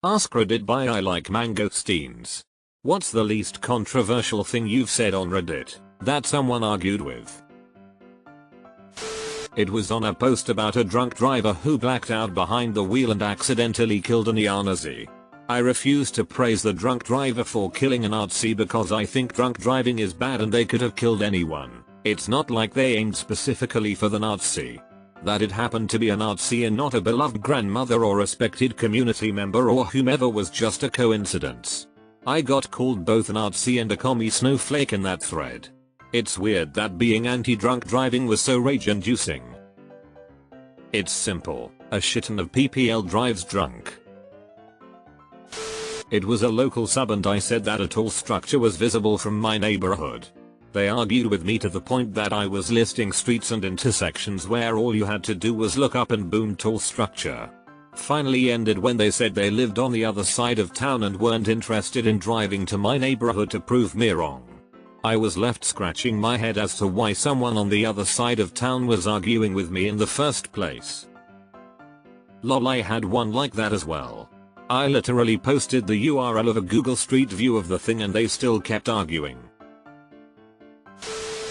AskReddit by I like mangosteens. What's the least controversial thing you've said on Reddit that someone argued with? It was on a post about a drunk driver who blacked out behind the wheel and accidentally killed a neo-Nazi. I refuse to praise the drunk driver for killing a Nazi because I think drunk driving is bad and they could have killed anyone. It's not like they aimed specifically for the Nazi. That it happened to be a Nazi and not a beloved grandmother or respected community member or whomever was just a coincidence. I got called both a Nazi and a commie snowflake in that thread. It's weird that being anti-drunk driving was so rage-inducing. It's simple, a shitton of PPL drives drunk. It was a local sub and I said that a tall structure was visible from my neighborhood. They argued with me to the point that I was listing streets and intersections where all you had to do was look up and boom, tall structure. Finally ended when they said they lived on the other side of town and weren't interested in driving to my neighborhood to prove me wrong. I was left scratching my head as to why someone on the other side of town was arguing with me in the first place. Lol, I had one like that as well. I literally posted the URL of a Google Street View of the thing and they still kept arguing.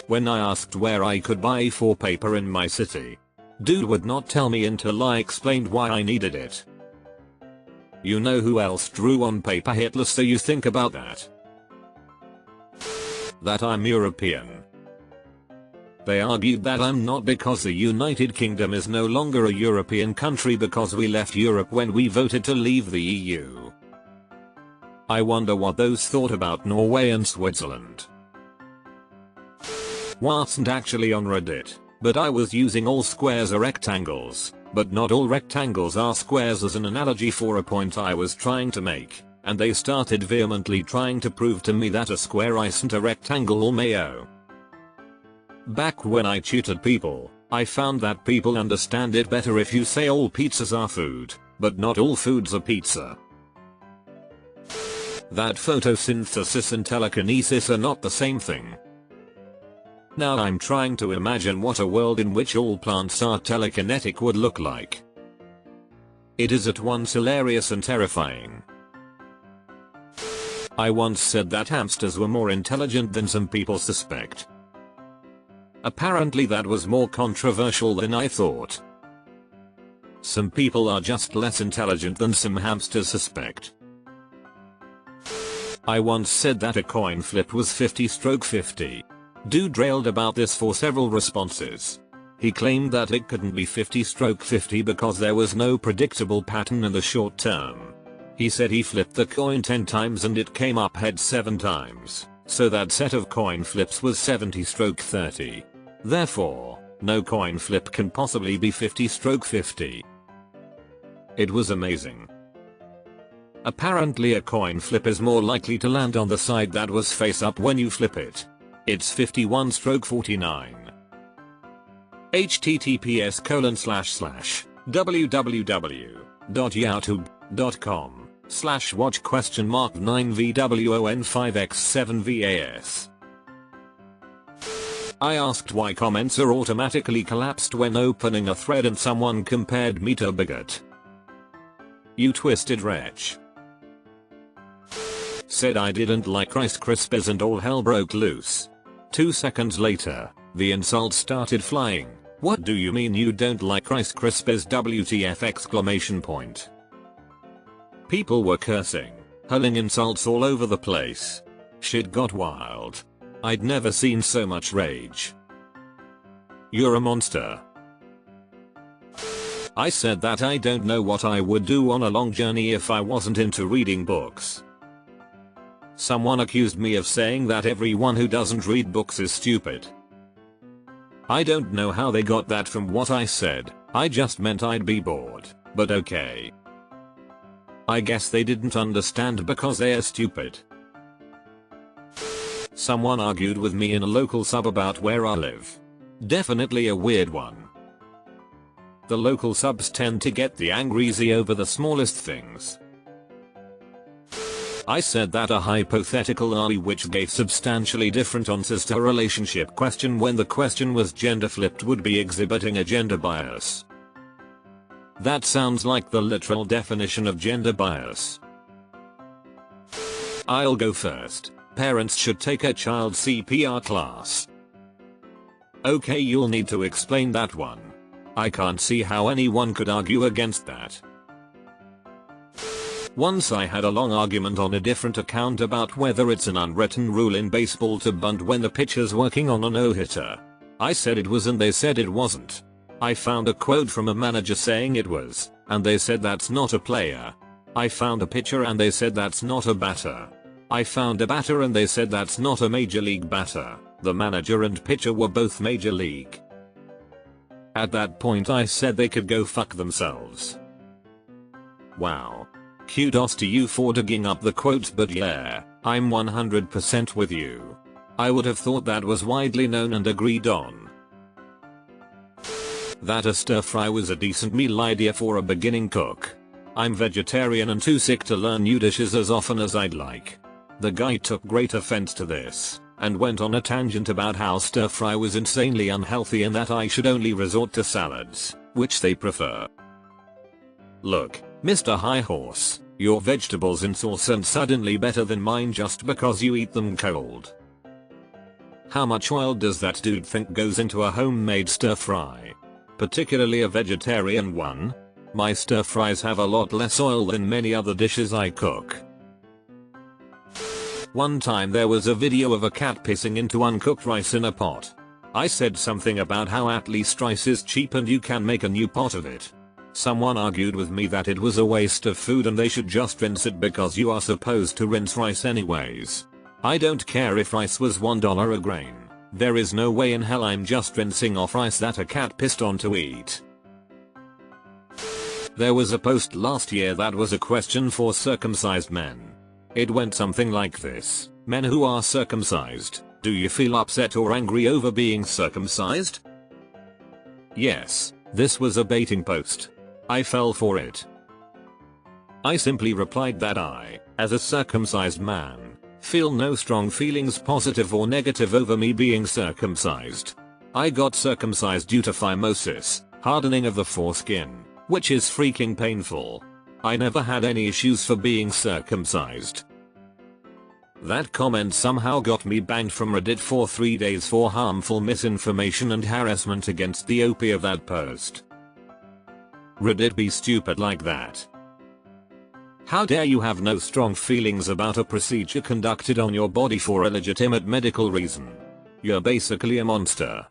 When I asked where I could buy A4 paper in my city, dude would not tell me until I explained why I needed it. You know who else drew on paper? Hitler, so you think about that. That I'm European. They argued that I'm not because the United Kingdom is no longer a European country because we left Europe when we voted to leave the EU. I wonder what those thought about Norway and Switzerland. Wasn't actually on Reddit, but I was using all squares are rectangles, but not all rectangles are squares as an analogy for a point I was trying to make, and they started vehemently trying to prove to me that a square isn't a rectangle or mayo. Back when I tutored people, I found that people understand it better if you say all pizzas are food, but not all foods are pizza. That photosynthesis and telekinesis are not the same thing. Now I'm trying to imagine what a world in which all plants are telekinetic would look like. It is at once hilarious and terrifying. I once said that hamsters were more intelligent than some people suspect. Apparently that was more controversial than I thought. Some people are just less intelligent than some hamsters suspect. I once said that a coin flip was 50/50. Dude railed about this for several responses. He claimed that it couldn't be 50/50 because there was no predictable pattern in the short term. He said he flipped the coin 10 times and it came up head 7 times, so that set of coin flips was 70/30. Therefore, no coin flip can possibly be 50/50. It was amazing. Apparently a coin flip is more likely to land on the side that was face up when you flip it. It's 51/49. https://www.youtube.com/watch?9VWON5x7VAS. I asked why comments are automatically collapsed when opening a thread and someone compared me to a bigot. You twisted wretch. Said I didn't like Rice Krispies and all hell broke loose. 2 seconds later, the insults started flying. What do you mean you don't like Rice Krispies? WTF! People were cursing, hurling insults all over the place. Shit got wild. I'd never seen so much rage. You're a monster. I said that I don't know what I would do on a long journey if I wasn't into reading books. Someone accused me of saying that everyone who doesn't read books is stupid. I don't know how they got that from what I said. I just meant I'd be bored, but okay. I guess they didn't understand because they're stupid. Someone argued with me in a local sub about where I live. Definitely a weird one. The local subs tend to get the angry over the smallest things. I said that a hypothetical RE which gave substantially different answers to a relationship question when the question was gender flipped would be exhibiting a gender bias. That sounds like the literal definition of gender bias. I'll go first. Parents should take a child CPR class. Okay, you'll need to explain that one. I can't see how anyone could argue against that. Once I had a long argument on a different account about whether it's an unwritten rule in baseball to bunt when the pitcher's working on a no-hitter. I said it was and they said it wasn't. I found a quote from a manager saying it was, and they said that's not a player. I found a pitcher and they said that's not a batter. I found a batter and they said that's not a major league batter. The manager and pitcher were both major league. At that point I said they could go fuck themselves. Wow. Kudos to you for digging up the quotes, but yeah, I'm 100% with you. I would have thought that was widely known and agreed on. That a stir fry was a decent meal idea for a beginning cook. I'm vegetarian and too sick to learn new dishes as often as I'd like. The guy took great offense to this, and went on a tangent about how stir fry was insanely unhealthy and that I should only resort to salads, which they prefer. Look, Mr. High Horse, your vegetables in sauce aren't suddenly better than mine just because you eat them cold. How much oil does that dude think goes into a homemade stir fry? Particularly a vegetarian one? My stir fries have a lot less oil than many other dishes I cook. One time there was a video of a cat pissing into uncooked rice in a pot. I said something about how at least rice is cheap and you can make a new pot of it. Someone argued with me that it was a waste of food and they should just rinse it because you are supposed to rinse rice anyways. I don't care if rice was $1 a grain. There is no way in hell I'm just rinsing off rice that a cat pissed on to eat. There was a post last year that was a question for circumcised men. It went something like this: men who are circumcised, do you feel upset or angry over being circumcised? Yes, this was a baiting post. I fell for it. I simply replied that I, as a circumcised man, feel no strong feelings positive or negative over me being circumcised. I got circumcised due to phimosis, hardening of the foreskin, which is freaking painful. I never had any issues for being circumcised. That comment somehow got me banned from Reddit for 3 days for harmful misinformation and harassment against the OP of that post. Reddit be stupid like that. How dare you have no strong feelings about a procedure conducted on your body for a legitimate medical reason. You're basically a monster.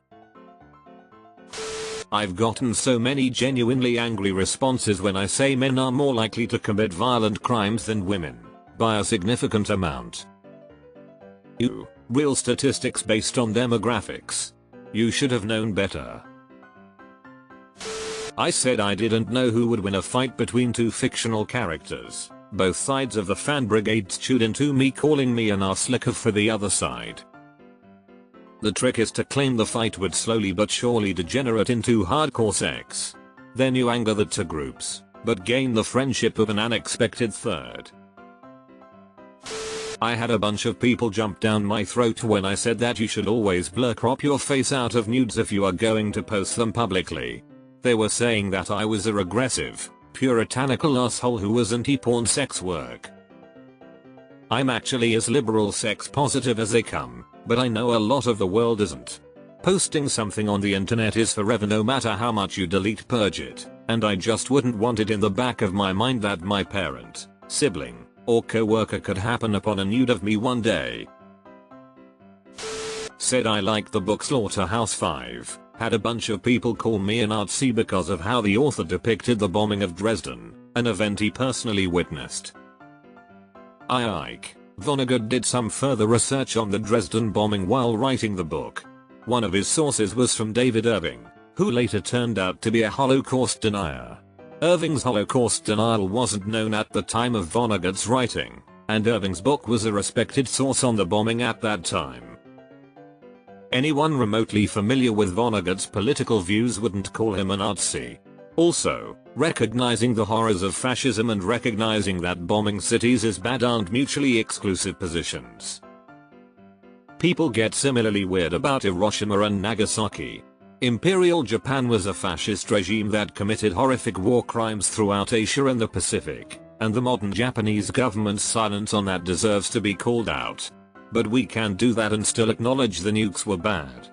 I've gotten so many genuinely angry responses when I say men are more likely to commit violent crimes than women, by a significant amount. Real statistics based on demographics. You should have known better. I said I didn't know who would win a fight between two fictional characters. Both sides of the fan brigade chewed into me, calling me an arse-licker for the other side. The trick is to claim the fight would slowly but surely degenerate into hardcore sex. Then you anger the two groups, but gain the friendship of an unexpected third. I had a bunch of people jump down my throat when I said that you should always blur crop your face out of nudes if you are going to post them publicly. They were saying that I was a regressive, puritanical asshole who was anti-porn sex work. I'm actually as liberal sex positive as they come, but I know a lot of the world isn't. Posting something on the internet is forever no matter how much you delete purge it, and I just wouldn't want it in the back of my mind that my parent, sibling, or co-worker could happen upon a nude of me one day. Said I liked the book Slaughterhouse-Five. Had a bunch of people call me an artsy because of how the author depicted the bombing of Dresden, an event he personally witnessed. Ike Vonnegut did some further research on the Dresden bombing while writing the book. One of his sources was from David Irving, who later turned out to be a Holocaust denier. Irving's Holocaust denial wasn't known at the time of Vonnegut's writing, and Irving's book was a respected source on the bombing at that time. Anyone remotely familiar with Vonnegut's political views wouldn't call him an artsy. Also, recognizing the horrors of fascism and recognizing that bombing cities is bad aren't mutually exclusive positions. People get similarly weird about Hiroshima and Nagasaki. Imperial Japan was a fascist regime that committed horrific war crimes throughout Asia and the Pacific, and the modern Japanese government's silence on that deserves to be called out. But we can do that and still acknowledge the nukes were bad.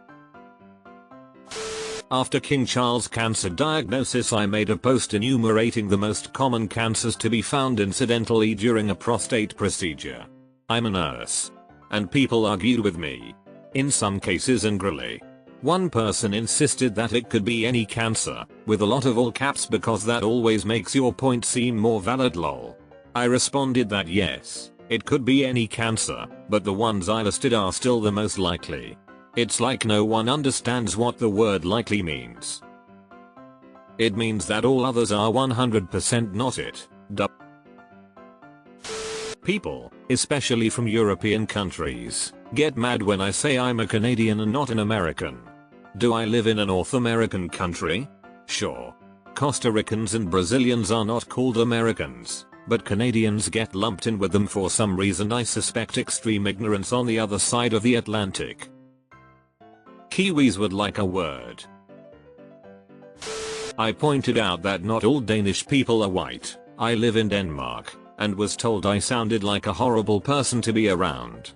After King Charles' cancer diagnosis, I made a post enumerating the most common cancers to be found incidentally during a prostate procedure. I'm a nurse. And people argued with me. In some cases angrily. One person insisted that it could be any cancer, with a lot of all caps because that always makes your point seem more valid lol. I responded that yes, it could be any cancer, but the ones I listed are still the most likely. It's like no one understands what the word likely means. It means that all others are 100% not it. People, especially from European countries, get mad when I say I'm a Canadian and not an American. Do I live in a North American country? Sure. Costa Ricans and Brazilians are not called Americans, but Canadians get lumped in with them for some reason. I suspect extreme ignorance on the other side of the Atlantic. Kiwis would like a word. I pointed out that not all Danish people are white. I live in Denmark, and was told I sounded like a horrible person to be around.